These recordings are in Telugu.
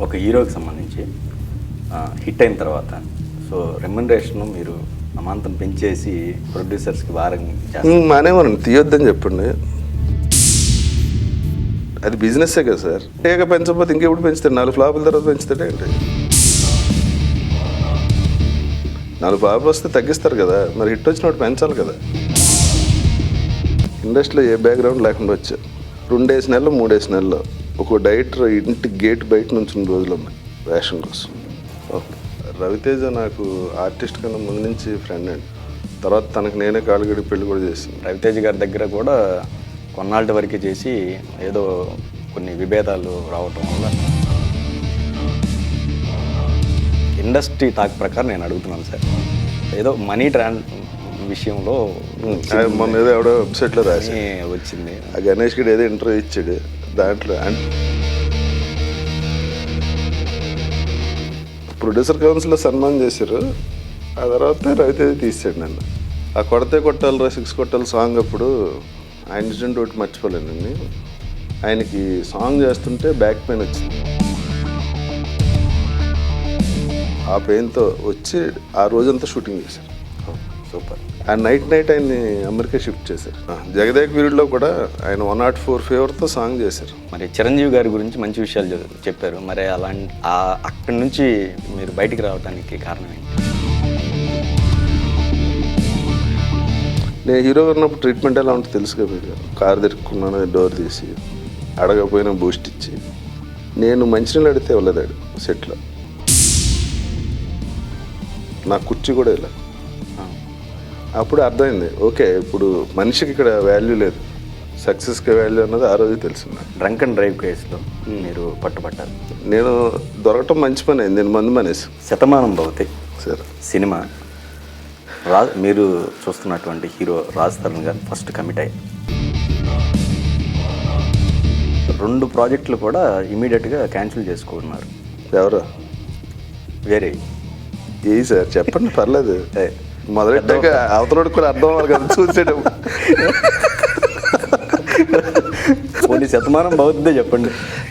ఒక హీరోకి సంబంధించి హిట్ అయిన తర్వాత సో రెమ్యునరేషన్ మీరు అమాంతం పెంచేసి ప్రొడ్యూసర్స్కి వారం మానేమని తీయొద్దని చెప్పండి. అది బిజినెస్సే కదా సార్. ఏక పెంచకపోతే ఇంకెప్పుడు పెంచుతాడు? 4 ఫ్లాపుల తర్వాత పెంచుతాడే ఏంటి? 4 ఫ్లాపులు వస్తే తగ్గిస్తారు కదా, మరి హిట్ వచ్చినప్పుడు పెంచాలి కదా. ఇండస్ట్రీలో ఏ బ్యాక్గ్రౌండ్ లేకుండా వచ్చా 2 నెలలు 3 నెలలు ఒక డైరెక్టర్ ఇంటి గేట్ బయట నుంచి రోజులు ఉన్నాయి రేషన్ కోసం. రవితేజ నాకు ఆర్టిస్ట్ కన్నా ముందు నుంచి ఫ్రెండ్ అండి. తర్వాత తనకు నేనే కాలుగడి పెళ్లి కూడా చేసింది. రవితేజ గారి దగ్గర కూడా కొన్నాళ్ళ వరకు చేసి ఏదో కొన్ని విభేదాలు రావటం వల్ల ఇండస్ట్రీ టాక్ ప్రకారం నేను అడుగుతున్నాను సార్, ఏదో మనీ విషయంలో మొన్న ఏదో ఎవడో వెబ్సైట్లో రాసి వచ్చింది. ఆ గణేష్ గడి ఏదో ఇంటర్వ్యూ ఇచ్చాడు, దాంట్లో ప్రొడ్యూసర్ కౌన్సిల్లో సన్మానం చేశారు. ఆ తర్వాత రవితేజ తీసాడు నన్ను. ఆ కొడితే కొట్టాలి 6 కొట్టాలి సాంగ్ అప్పుడు ఆయన ఇన్సిడెంట్ ఒకటి మర్చిపోలేనండి. ఆయనకి సాంగ్ చేస్తుంటే బ్యాక్ పెయిన్ వచ్చింది. ఆ పెయిన్తో వచ్చి ఆ రోజంతా షూటింగ్ చేశారు. సూపర్. ఆ నైట్ ఆయన్ని అమెరికా షిఫ్ట్ చేశారు. జగదేక్ వీరుడులో కూడా ఆయన 104 ఫేవర్తో సాంగ్ చేశారు. మరి చిరంజీవి గారి గురించి మంచి విషయాలు చెప్పారు. మరి అలాంటి అక్కడి నుంచి మీరు బయటికి రావడానికి కారణం ఏంటి? నేను హీరోగా ఉన్నప్పుడు ట్రీట్మెంట్ ఎలా ఉంటుందో తెలుసు కదా మీరు. కారు తిరుక్కున్నాను, డోర్ తీసి అడగపోయినా బూస్ట్ ఇచ్చి, నేను మంచినీళ్ళు అడిగితే వెళ్ళదాడు సెట్లో. నా కుర్చీ కూడా ఇలా. అప్పుడు అర్థమైంది, ఓకే ఇప్పుడు మనిషికి ఇక్కడ వాల్యూ లేదు, సక్సెస్కి వాల్యూ అన్నది ఆ రోజు తెలిసింది. డ్రంక్ అండ్ డ్రైవ్ కేసులో మీరు పట్టుబట్టారు. నేను దొరకటం మంచి పని అయింది, నేను మందు మానేసి. శతమానం భవతి సార్ సినిమా మీరు చూస్తున్నటువంటి హీరో రాజ్ తరుణ్ గారు ఫస్ట్ కమిట్ అయ్యారు. 2 ప్రాజెక్టులు కూడా ఇమీడియట్గా క్యాన్సిల్ చేసుకున్నారు. ఎవరు? వేరే ఏ సార్ చెప్పండి, పర్లేదు. మొదలెట్టాక అవతలోడు కూడా అర్థం అవ్వాలి కదా చూసేటప్పుడు. కొన్ని శతమానం భవతిదే చెప్పండి.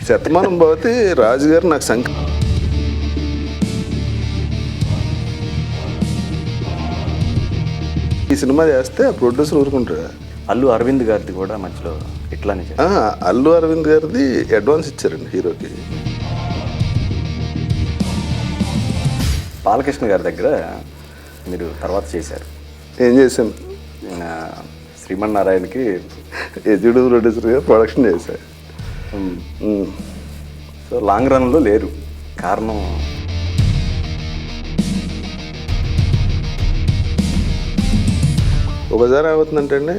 శతమానం భవతి రాజు గారు నాకు ఈ సినిమా చేస్తే ఆ ప్రొడ్యూసర్ ఊరుకుంటాడు. అల్లు అరవింద్ గారిది కూడా మధ్యలో ఇట్లానే అల్లు అరవింద్ గారిది అడ్వాన్స్ ఇచ్చారండి హీరోకి. బాలకృష్ణ గారి దగ్గర మీరు తర్వాత చేశారు. ఏం చేశాను? శ్రీమన్నారాయణకి ఎగ్జిక్యూటివ్ ప్రొడ్యూసర్గా ప్రొడక్షన్ చేశాను. సో లాంగ్ రన్లో లేరు. కారణం ఒకసారి ఏమవుతుందంటే అండి,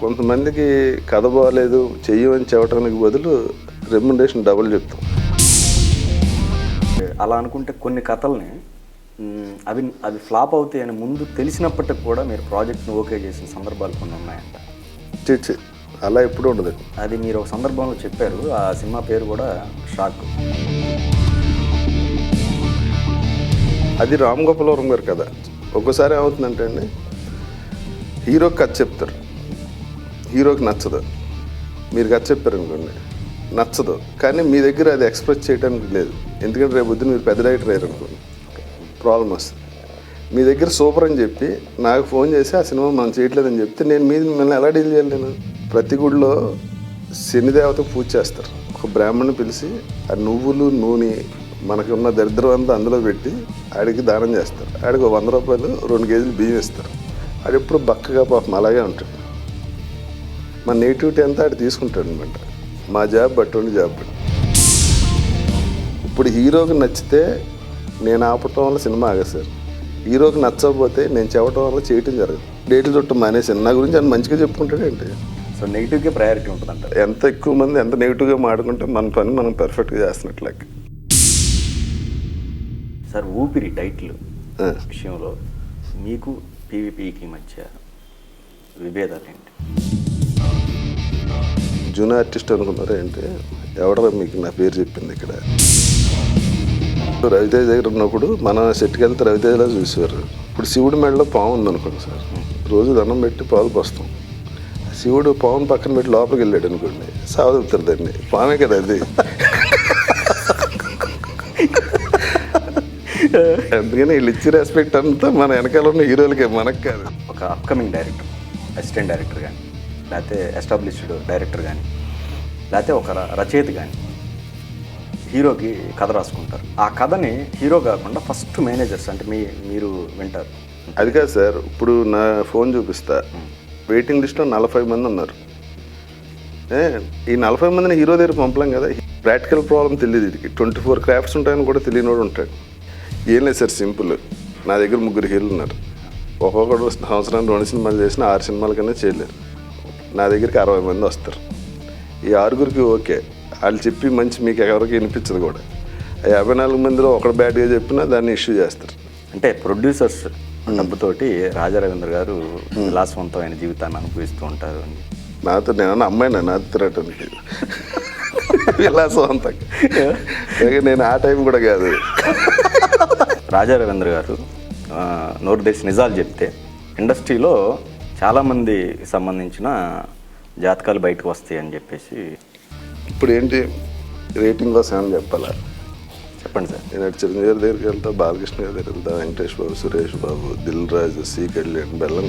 కొంతమందికి కథ బాగాలేదు చెయ్యమని చెప్పడానికి బదులు రెమ్యునరేషన్ డబుల్ చెప్తాం. అలా అనుకుంటే కొన్ని కథల్ని అవి ఫ్లాప్ అవుతాయని ముందు తెలిసినప్పటికి కూడా మీరు ప్రాజెక్ట్ని ఓకే చేసిన సందర్భాలు కొన్ని ఉన్నాయంట. అలా ఎప్పుడు ఉండదు. అది మీరు ఒక సందర్భంలో చెప్పారు. ఆ సినిమా పేరు కూడా షాక్. అది రామ్ గోపాలవరం గారు కదా. ఒక్కోసారి ఏమవుతుందంటే అండి, హీరోకి కథ చెప్తారు, హీరోకి నచ్చదు. మీరు కథ చెప్పారు అనుకోండి, నచ్చదు, కానీ మీ దగ్గర అది ఎక్స్ప్రెస్ చేయడానికి లేదు. ఎందుకంటే రేపు పొద్దున్న మీరు పెద్ద డైరెక్టర్ అయ్యారు అనుకోండి, ప్రాబ్లం వస్తుంది. మీ దగ్గర సూపర్ అని చెప్పి నాకు ఫోన్ చేసి ఆ సినిమా మనం చేయట్లేదని చెప్తే నేను మిమ్మల్ని ఎలా డీల్ చేయాలి? నేను ప్రతి గుడిలో శనిదేవతకు పూజ చేస్తారు. ఒక బ్రాహ్మణ్ని పిలిచి ఆ నువ్వులు నూనె మనకి ఉన్న దరిద్రం అంతా అందులో పెట్టి ఆడికి దానం చేస్తారు. ఆడికి 100 రూపాయలు 2 కేజీలు బియ్యం ఇస్తారు. ఆడు ఎప్పుడు బక్కగా పాపం అలాగే ఉంటాడు. మన నెగిటివిటీ అంతా ఆడు తీసుకుంటాడు అనమాట. మా జాబ్ అటువంటి జాబ్. ఇప్పుడు హీరోకి నచ్చితే నేను ఆపటం వల్ల సినిమా ఆగదు సార్. హీరోకి నచ్చకపోతే నేను చెప్పడం వల్ల చేయటం జరగదు. డేట్లు చుట్టం మానేసాను. నా గురించి ఆయన మంచిగా చెప్పుకుంటాడు ఏంటి. సో నెగిటివ్గా ప్రయారిటీ ఉంటుందంట. ఎంత ఎక్కువ మంది ఎంత నెగిటివ్గా మాట్లాడుకుంటే మన పని మనం పర్ఫెక్ట్గా చేస్తున్నట్లకి. సార్ ఊపిరి టైటిల్ విషయంలో మీకు పీవీపీకి మధ్య విభేదాలు ఏంటి? జూనియర్ ఆర్టిస్ట్ అనుకున్నారా ఏంటి? ఎవడరా మీకు నా పేరు చెప్పింది? ఇక్కడ రవితేజ దగ్గర ఉన్నప్పుడు మన సెట్కి వెళ్తే రవితేజలా చూసేవారు. ఇప్పుడు శివుడి మెడలో పాము ఉందనుకోండి సార్, రోజు దండం పెట్టి పాలు పోస్తాం. శివుడు పావును పక్కన పెట్టి లోపలికి వెళ్ళాడు అనుకోండి, సావదవుతారు దాన్ని. పామే కదా అది. అందుకని వీళ్ళు ఇచ్చే రెస్పెక్ట్ అంతా మన వెనకాల ఉన్న హీరోలకే, మనకు కాదు. ఒక అప్కమింగ్ డైరెక్టర్, అసిస్టెంట్ డైరెక్టర్ కానీ, లేకపోతే ఎస్టాబ్లిష్డ్ డైరెక్టర్ కానీ, లేకపోతే ఒక రచయిత కానీ హీరోకి కథ రాసుకుంటారు. ఆ కథని హీరో కాకుండా ఫస్ట్ మేనేజర్స్ అంటే మీరు వింటారు. అది కాదు సార్, ఇప్పుడు నా ఫోన్ చూపిస్తా, వెయిటింగ్ లిస్ట్లో 40 మంది ఉన్నారు. ఈ 40 మందిని హీరో దగ్గర పంపలేం కదా. ప్రాక్టికల్ ప్రాబ్లం తెలియదు, ఇది 24 క్రాఫ్ట్స్ ఉంటాయని కూడా తెలియనివాడు ఉంటాడు. ఏం లేదు సార్, సింపుల్. నా దగ్గర 3 హీరోలు ఉన్నారు. ఒక్కొక్కడు సంవత్సరానికి 2 సినిమాలు చేసిన 6 సినిమాల కన్నా చేయలేరు. నా దగ్గరికి 60 మంది వస్తారు. ఈ 6గురికి ఓకే, వాళ్ళు చెప్పి మంచి మీకు ఎవరికి వినిపించదు కూడా. ఆ 54 మందిలో ఒకడు బ్యాడ్గా చెప్పినా దాన్ని ఇష్యూ చేస్తారు. అంటే ప్రొడ్యూసర్స్ డబ్బుతోటి రాజా రవీంద్ర గారు విలాసవంతమైన జీవితాన్ని అనుభవిస్తూ ఉంటారు అని. నాతో నేను అమ్మాయినా నాతో తిరగటానికి విలాసవంతంగా నేను ఆ టైం కూడా కాదు. రాజా రవీంద్ర గారు నోరు తెరిచి నిజాలు చెప్తే ఇండస్ట్రీలో చాలామందికి సంబంధించిన జాతకాలు బయటకు వస్తాయి అని చెప్పేసి. ఇప్పుడు ఏంటి రేటింగ్ కోసం ఏమని చెప్పాలా? చెప్పండి సార్. నేను చిరంజీవి గారి దగ్గరికి వెళ్తా, బాలకృష్ణ గారి దగ్గరికి వెళ్తా, వెంకటేష్ బాబు, సురేష్ బాబు, దిల్ రాజు, సి కళ్యాణ్, బెల్లం